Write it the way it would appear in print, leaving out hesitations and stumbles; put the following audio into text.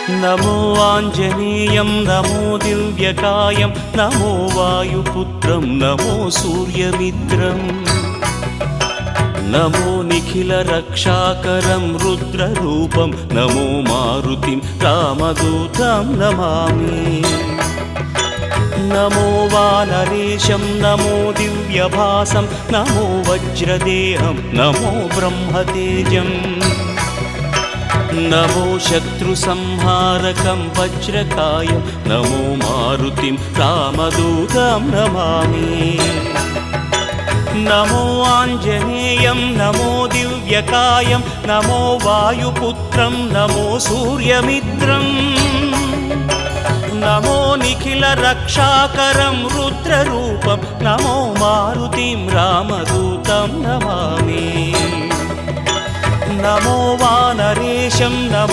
नमो आञ्जनेयं नमो दिव्यकायं नमो वायुपुत्रं नमो सूर्यमित्रम् नमो निखिलरक्षाकरं रुद्ररूपं नमो मारुतिं रामदूतं Namami नमो वानरेशं नमो दिव्यभासं नमो वज्रदेहं नमो ब्रह्मतेजम् नमो शत्रुसंहारकं वज्रकायं नमो मारुतिं रामदूतं Namami नमो आञ्जनेयं नमो दिव्यकायं नमो वायुपुत्रं नमो सूर्यमित्रम् नमो निखिलरक्षाकरं रुद्ररूपं नमो मारुतिं रामदूतं Namami नमो वानरेशं नमो